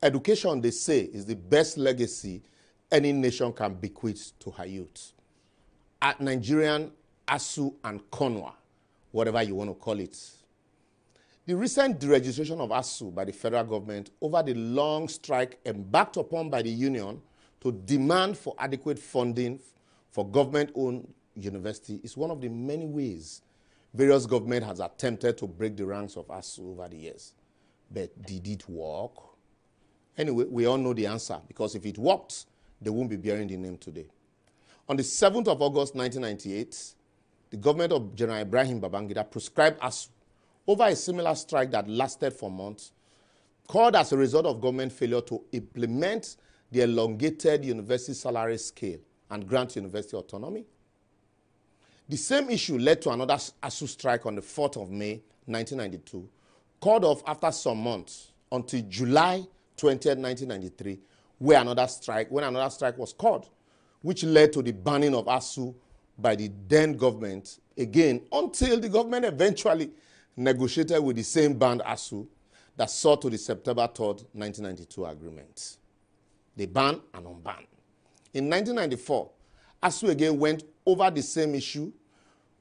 Education, they say, is the best legacy any nation can bequeath to her youth. At Nigerian, Asuu, and Conua, whatever you want to call it. The recent deregistration of Asuu by the federal government over the long strike embarked upon by the union to demand for adequate funding for government-owned university is one of the many ways various governments has attempted to break the ranks of Asuu over the years. But did it work? Anyway, we all know the answer, because if it worked, they won't be bearing the name today. On the 7th of August 1998, the government of General Ibrahim Babangida prescribed Asuu over a similar strike that lasted for months, called as a result of government failure to implement the elongated university salary scale and grant university autonomy. The same issue led to another Asuu strike on the 4th of May 1992, called off after some months until July 20th, 1993, when another strike was called, which led to the banning of Asuu by the then government, again, until the government eventually negotiated with the same banned Asuu that saw to the September 3rd, 1992 agreement. They ban and unban. In 1994, Asuu again went over the same issue,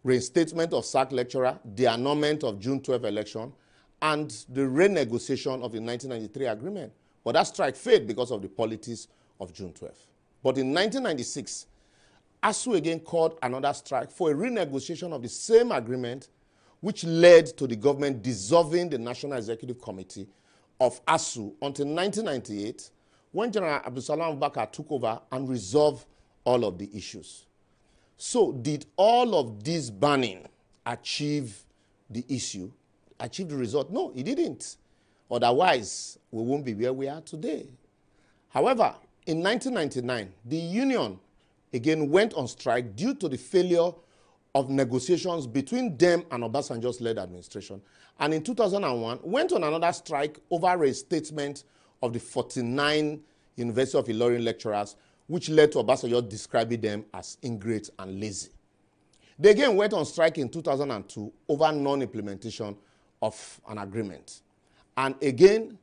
reinstatement of SAC lecturer, the annulment of June 12 election, and the renegotiation of the 1993 agreement. But that strike failed because of the politics of June 12. But in 1996, Asuu again called another strike for a renegotiation of the same agreement, which led to the government dissolving the National Executive Committee of Asuu until 1998, when General Abdulsalam Abubakar took over and resolved all of the issues. So did all of this banning achieve the issue, achieve the result? No, it didn't. Otherwise, we won't be where we are today. However, in 1999, the union again went on strike due to the failure of negotiations between them and Obasanjo's led administration. And in 2001, went on another strike over a reinstatement of the 49 University of Ilorin lecturers, which led to Obasanjo describing them as ingrate and lazy. They again went on strike in 2002 over non-implementation of an agreement. And again,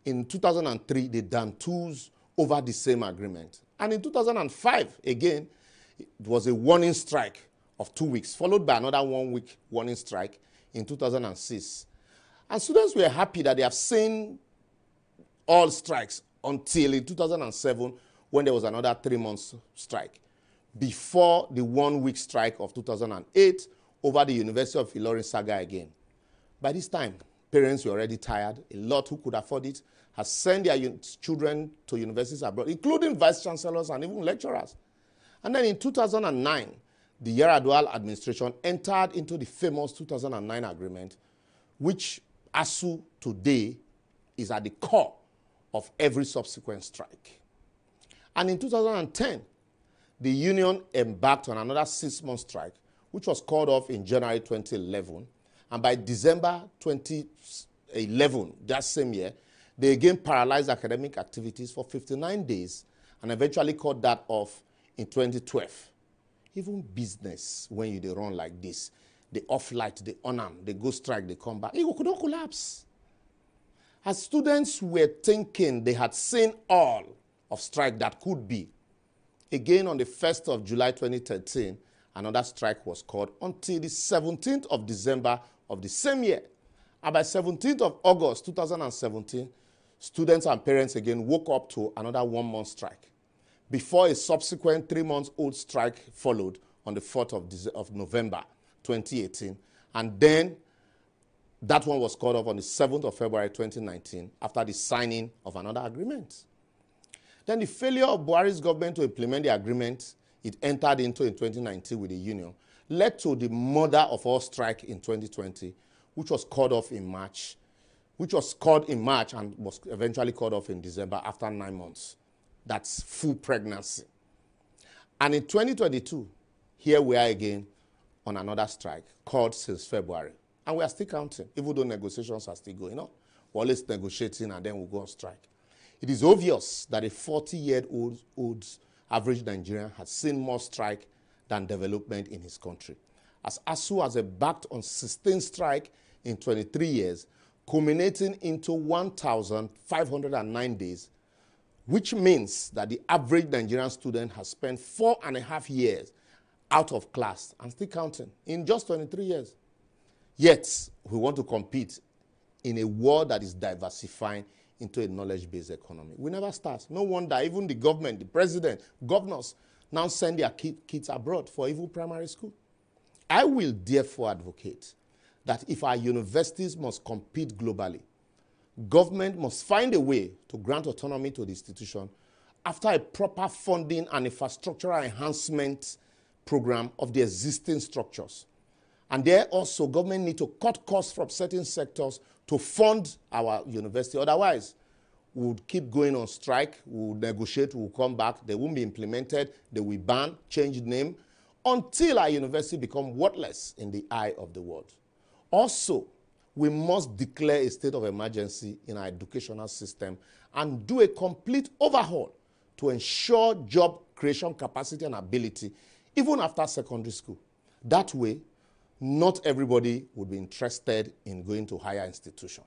in 2003, they done tools over the same agreement. And in 2005, again, it was a warning strike of 2 weeks, followed by another 1 week warning strike in 2006. And students were happy that they have seen all strikes until in 2007, when there was another 3 months strike, before the 1 week strike of 2008 over the University of Ilorin saga again. By this time, parents were already tired. A lot who could afford it has sent their children to universities abroad, including vice chancellors and even lecturers. And then in 2009, the Yar'Adua administration entered into the famous 2009 agreement, which Asuu today is at the core of every subsequent strike. And in 2010, the union embarked on another 6-month strike, which was called off in January 2011. And by December 2011, that same year, they again paralyzed academic activities for 59 days and eventually called that off in 2012. Even business, when you run like this, they off light, they on them, they go strike, they come back, it could not collapse. As students were thinking they had seen all of strike that could be, again on the 1st of July 2013, another strike was called until the 17th of December of the same year. And by 17th of August 2017, students and parents again woke up to another 1 month strike, before a subsequent 3-month-old strike followed on the 4th of November 2018. And then that one was called off on the 7th of February 2019 after the signing of another agreement. Then the failure of Buhari's government to implement the agreement it entered into in 2019 with the union led to the mother of all strike in 2020, which was called off in March, and was eventually called off in December after 9 months. That's full pregnancy. And in 2022, here we are again on another strike called since February. And we are still counting, even though negotiations are still going on. We're always negotiating and then we'll go on strike. It is obvious that a 40-year-old average Nigerian has seen more strike than development in his country. As Asuu has embarked on sustained strike in 23 years, culminating into 1,509 days, which means that the average Nigerian student has spent 4.5 years out of class and still counting in just 23 years. Yet, we want to compete in a world that is diversifying into a knowledge-based economy. We never start. No wonder even the government, the president, governors now send their kids abroad for even primary school. I will therefore advocate that if our universities must compete globally, government must find a way to grant autonomy to the institution after a proper funding and infrastructural enhancement program of the existing structures. And there also, government need to cut costs from certain sectors to fund our university. Otherwise, we would keep going on strike, we would negotiate, we will come back, they won't be implemented, they will ban, change name, until our university become worthless in the eye of the world. Also, we must declare a state of emergency in our educational system and do a complete overhaul to ensure job creation capacity and ability even after secondary school. That way, not everybody would be interested in going to higher institution.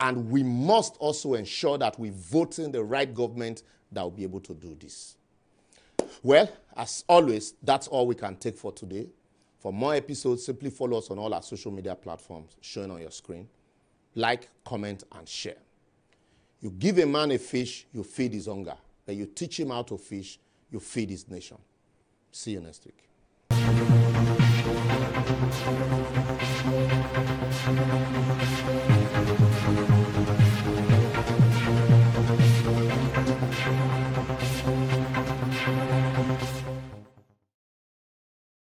And we must also ensure that we vote in the right government that will be able to do this. Well, as always, that's all we can take for today. For more episodes, simply follow us on all our social media platforms showing on your screen. Like, comment, and share. You give a man a fish, you feed his hunger. But you teach him how to fish, you feed his nation. See you next week.